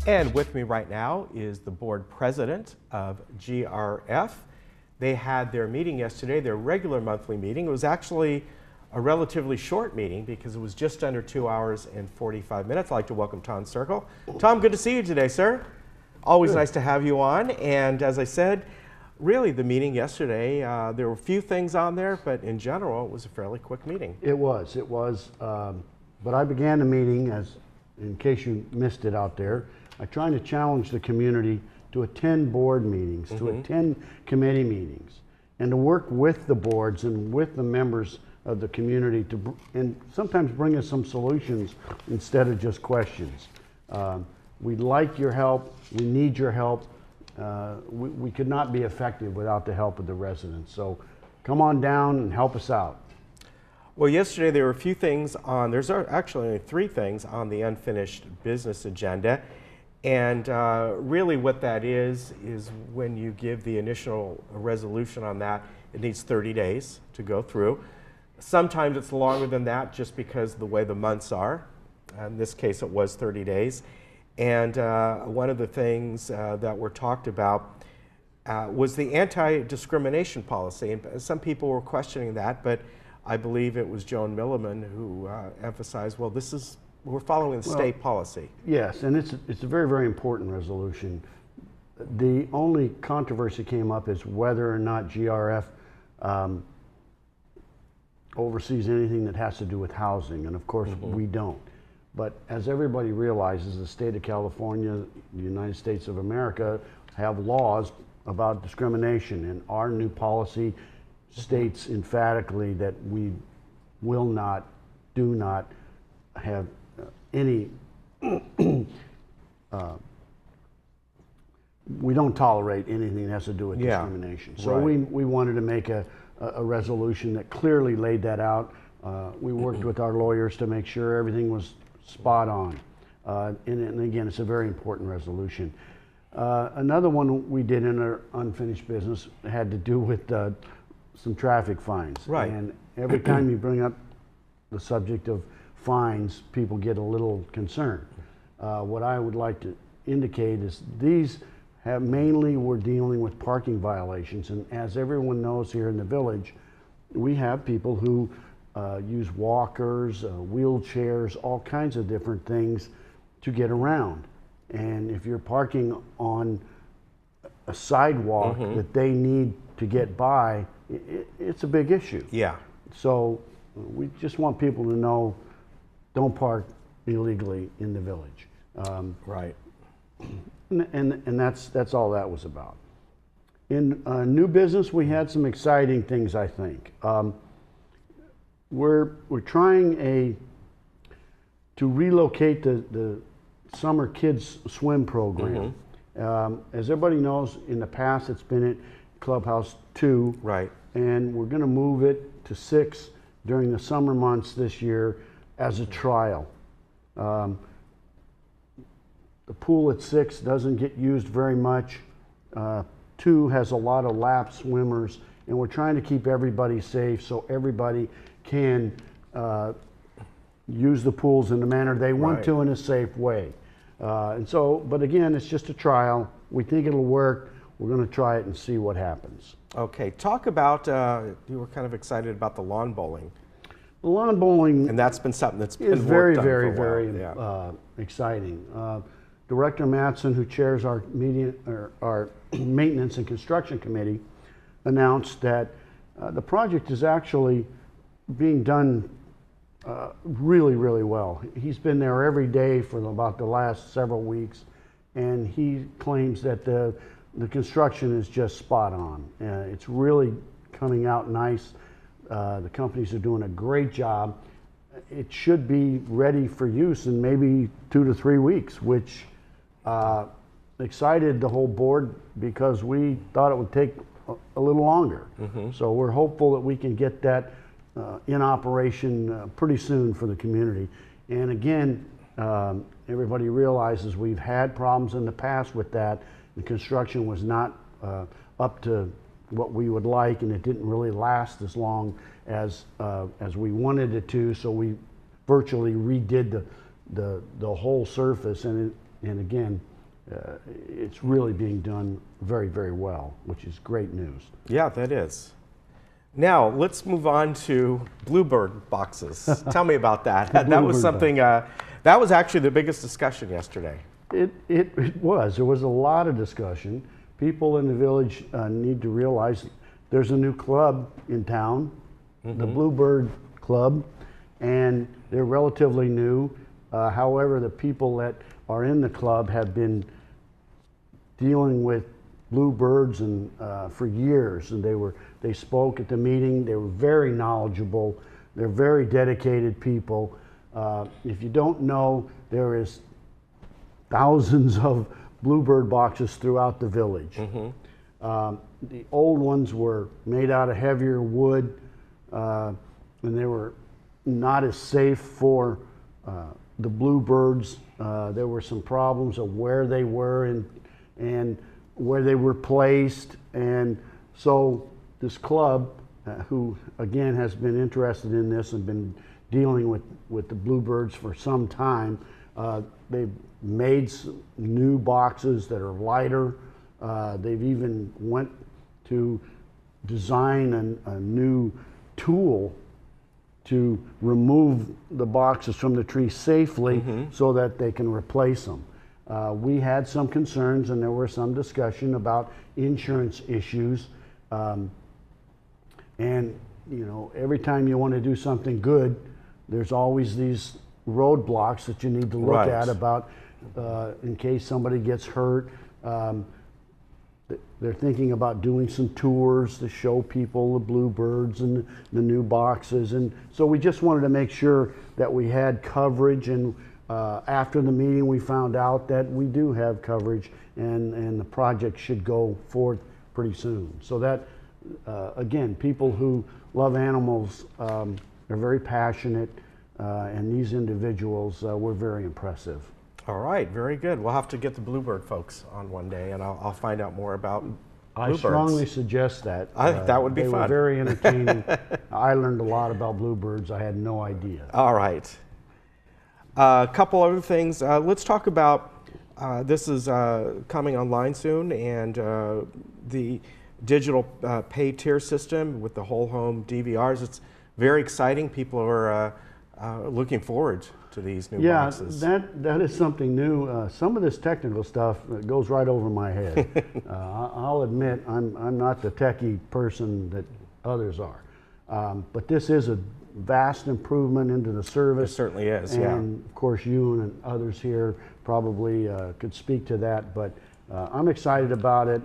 And with me right now is the board president of GRF. They had their meeting yesterday, their regular monthly meeting. It was actually a relatively short meeting because it was just under 2 hours and 45 minutes. I'd like to welcome Tom Circle. Tom, good to see you today, sir. Always Good. Nice to have you on. And as I said, really the meeting yesterday, there were a few things on there, but in general, it was a fairly quick meeting. It was. But I began the meeting, as in case you missed it out there, I'm trying to challenge the community to attend board meetings, to attend committee meetings, and to work with the boards and with the members of the community and sometimes bring us some solutions instead of just questions. We'd like your help. We need your help. We could not be effective without the help of the residents. So come on down and help us out. Well, yesterday there were a few things on, there's actually only 3 things on the unfinished business agenda. And really what that is when you give the initial resolution on that, it needs 30 days to go through. Sometimes it's longer than that just because of the way the months are. In this case, it was 30 days. And one of the things that were talked about was the anti-discrimination policy. And some people were questioning that, but I believe it was Joan Milliman who emphasized, well, we're following the state policy. Yes, and it's a very, very important resolution. The only controversy came up is whether or not GRF oversees anything that has to do with housing, and of course we don't. But as everybody realizes, the state of California, the United States of America, have laws about discrimination, and our new policy states emphatically that we will not, do not have any, we don't tolerate anything that has to do with discrimination. So right. we wanted to make a resolution that clearly laid that out. We worked with our lawyers to make sure everything was spot on. And again, it's a very important resolution. Another one we did in our unfinished business had to do with some traffic fines. Right. And every time you bring up the subject of fines, people get a little concerned. What I would like to indicate is these mainly we're dealing with parking violations, and as everyone knows here in the village, we have people who use walkers, wheelchairs, all kinds of different things to get around. And if you're parking on a sidewalk that they need to get by, it's a big issue. Yeah. So we just want people to know, don't park illegally in the village. Right. And that's all that was about. In new business, we had some exciting things, I think. We're trying to relocate the summer kids swim program. As everybody knows, in the past it's been at Clubhouse 2. Right. And we're going to move it to 6 during the summer months this year as a trial. The pool at 6 doesn't get used very much. 2 has a lot of lap swimmers, and we're trying to keep everybody safe so everybody can use the pools in the manner they want to in a safe way. But again, it's just a trial. We think it'll work. We're going to try it and see what happens. Okay, talk about, you were kind of excited about the lawn bowling. The lawn bowling, and that's been something that's been very, worked on very, for a very while. exciting. Director Mattson, who chairs our maintenance and construction committee, announced that the project is actually being done really, really well. He's been there every day for about the last several weeks, and he claims that the construction is just spot on. It's really coming out nice. The companies are doing a great job. It should be ready for use in maybe 2 to 3 weeks, which excited the whole board because we thought it would take a little longer. So we're hopeful that we can get that in operation pretty soon for the community. And again, everybody realizes we've had problems in the past with that. The construction was not up to what we would like, and it didn't really last as long as we wanted it to. So we virtually redid the whole surface, and again, it's really being done very, very well, which is great news. Yeah, that is. Now, let's move on to Bluebird boxes. Tell me about that. That was something, that was actually the biggest discussion yesterday. It was. There was a lot of discussion. People in the village need to realize there's a new club in town, the Bluebird Club, and they're relatively new. However, the people that are in the club have been dealing with bluebirds and for years, and they spoke at the meeting. They were very knowledgeable. They're very dedicated people. If you don't know, there is thousands of bluebird boxes throughout the village. The old ones were made out of heavier wood, and they were not as safe for the bluebirds. There were some problems of where they were and where they were placed, and so this club, who again has been interested in this and been dealing with the bluebirds for some time, they've made some new boxes that are lighter. They've even went to design a new tool to remove the boxes from the tree safely so that they can replace them. We had some concerns, and there were some discussion about insurance issues. And you know, every time you want to do something good, there's always these roadblocks that you need to look at about in case somebody gets hurt. They're thinking about doing some tours to show people the bluebirds and the new boxes, and so we just wanted to make sure that we had coverage. And after the meeting, we found out that we do have coverage, and the project should go forth pretty soon. So that again, people who love animals are very passionate, and these individuals were very impressive. All right, very good. We'll have to get the Bluebird folks on one day, and I'll find out more about bluebirds. I strongly suggest that. I think that would be fun. They were very entertaining. I learned a lot about bluebirds. I had no idea. All right. A couple other things. Let's talk about, this is coming online soon, and the digital pay tier system with the whole home DVRs. It's very exciting. People are looking forward to these new boxes. Yeah, that is something new. Some of this technical stuff goes right over my head. I'll admit I'm not the techie person that others are. But this is a vast improvement into the service. It certainly is, and yeah. of course you and others here probably could speak to that, but I'm excited about it.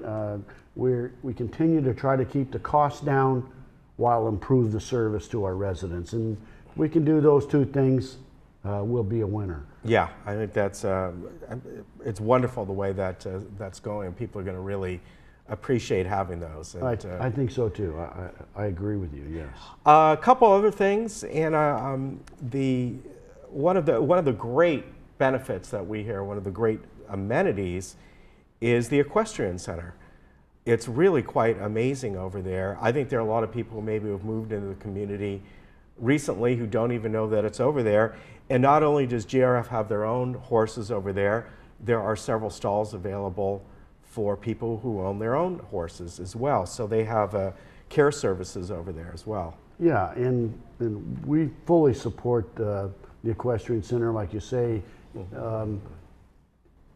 We continue to try to keep the cost down while improve the service to our residents, and we can do those two things, we'll be a winner. Yeah, I think that's it's wonderful the way that that's going. People are going to really appreciate having those. And, I think so too. I agree with you. Yes. A couple other things, and one of the great benefits that we hear, one of the great amenities, is the equestrian center. It's really quite amazing over there. I think there are a lot of people maybe who've moved into the community recently who don't even know that it's over there. And not only does GRF have their own horses over there, there are several stalls available for people who own their own horses as well. So they have care services over there as well. Yeah, and we fully support the equestrian center, like you say.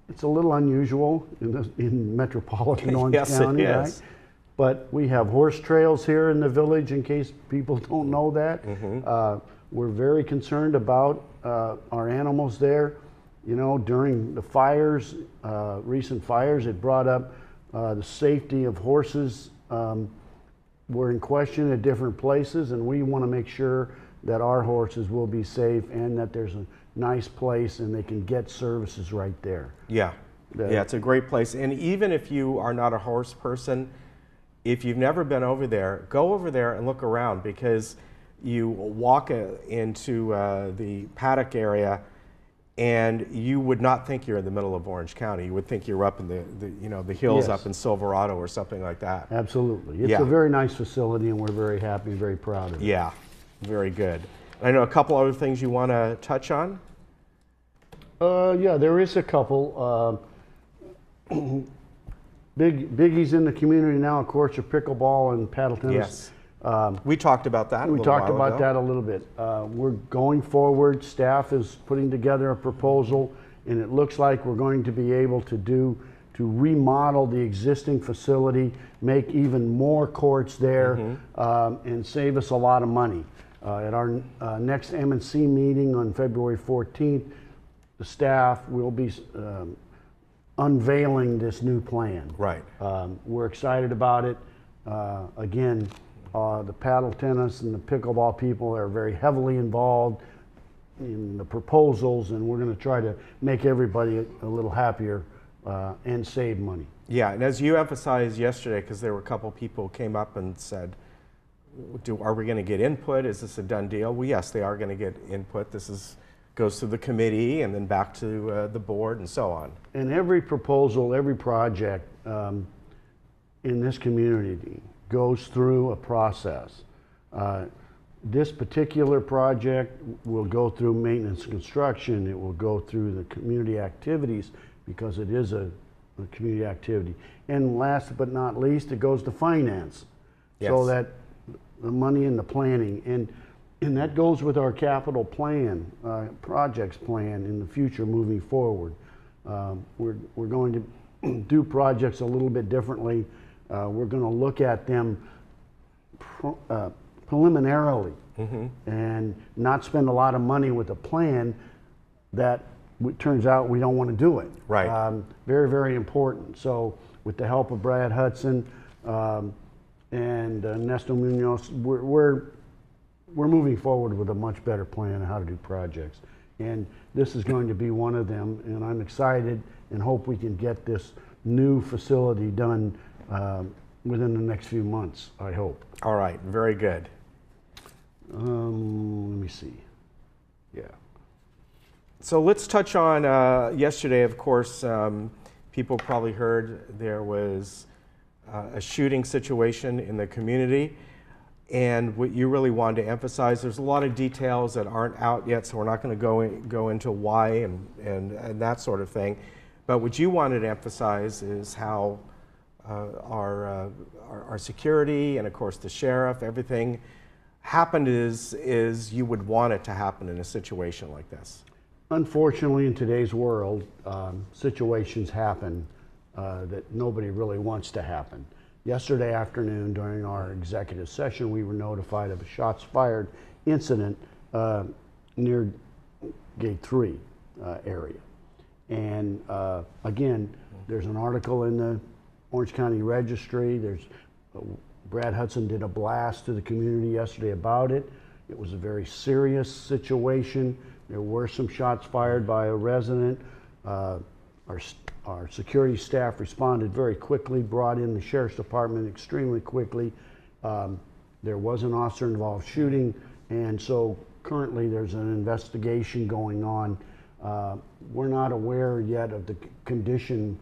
It's a little unusual in metropolitan Orange County, right? But we have horse trails here in the village, in case people don't know that. We're very concerned about our animals there. You know, during the fires, recent fires, it brought up the safety of horses were in question at different places, and we want to make sure that our horses will be safe and that there's a nice place and they can get services right there. Yeah, yeah, it's a great place. And even if you are not a horse person, if you've never been over there, go over there and look around, because you walk into the paddock area and you would not think you're in the middle of Orange County. You would think you're up in the hills up in Silverado or something like that. Absolutely. It's a very nice facility, and we're very happy, very proud of it. Yeah, very good. I know a couple other things you want to touch on? Yeah, there is a couple. biggies in the community now, of course, are pickleball and paddle tennis. Yes. We talked about that a We little talked while about ago. that a little bit. We're going forward. Staff is putting together a proposal, and it looks like we're going to be able to remodel the existing facility, make even more courts there, and save us a lot of money. At our next M&C meeting on February 14th, the staff will be unveiling this new plan. Right. We're excited about it. Again, the paddle tennis and the pickleball people are very heavily involved in the proposals, and we're going to try to make everybody a little happier and save money. Yeah, and as you emphasized yesterday, because there were a couple people who came up and said, are we going to get input? Is this a done deal? Well, yes, they are going to get input. This goes to the committee and then back to the board and so on. And every proposal, every project in this community goes through a process. This particular project will go through maintenance and construction. It will go through the community activities because it is a community activity. And last but not least, it goes to finance. Yes. So that the money and the planning, and that goes with our capital plan, projects plan in the future moving forward. We're going to do projects a little bit differently. We're going to look at them preliminarily and not spend a lot of money with a plan that it turns out we don't want to do it. Right. Very, very important. So with the help of Brad Hudson and Ernesto Munoz, we're moving forward with a much better plan on how to do projects. And this is going to be one of them, and I'm excited and hope we can get this new facility done within the next few months, I hope. All right, very good. Let me see. Yeah. So let's touch on yesterday, of course, people probably heard there was a shooting situation in the community. And what you really wanted to emphasize, there's a lot of details that aren't out yet, so we're not going to go into why and that sort of thing. But what you wanted to emphasize is how our security and, of course, the sheriff, everything happened is you would want it to happen in a situation like this. Unfortunately, in today's world, situations happen that nobody really wants to happen. Yesterday afternoon, during our executive session, we were notified of a shots fired incident near Gate 3 area. And again, there's an article in the Orange County Registry. Brad Hudson did a blast to the community yesterday about it. It was a very serious situation. There were some shots fired by a resident. Our security staff responded very quickly, brought in the sheriff's department extremely quickly. There was an officer-involved shooting, and so currently there's an investigation going on. We're not aware yet of the condition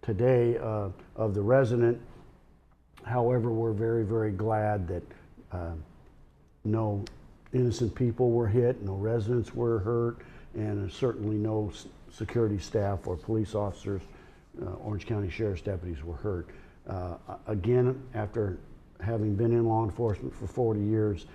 today of the resident. However, we're very, very glad that no innocent people were hit, no residents were hurt, and certainly no security staff or police officers, Orange County Sheriff's deputies were hurt. Again, after having been in law enforcement for 40 years,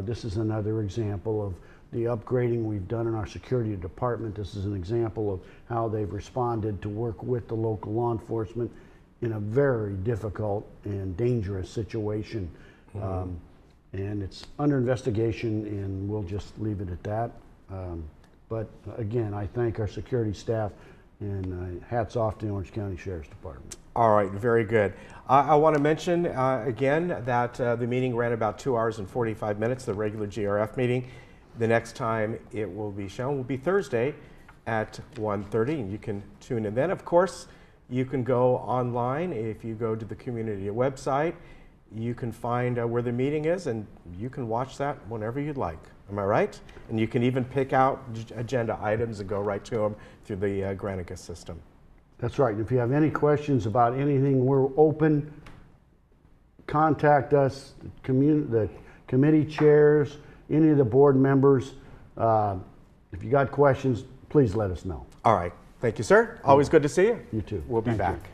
this is another example of the upgrading we've done in our security department. This is an example of how they've responded to work with the local law enforcement in a very difficult and dangerous situation. And it's under investigation, and we'll just leave it at that. But again, I thank our security staff, and hats off to the Orange County Sheriff's Department. All right, very good. I want to mention again that the meeting ran about 2 hours and 45 minutes, the regular GRF meeting. The next time it will be shown will be Thursday at 1:30, and you can tune in then. Of course, you can go online. If you go to the community website, you can find where the meeting is, and you can watch that whenever you'd like. Am I right? And you can even pick out agenda items and go right to them through the Granicus system. That's right. If you have any questions about anything, we're open. Contact us, the committee chairs, any of the board members. If you got questions, please let us know. All right. Thank you, sir. Always good to see you. You too. We'll be Thank you. back.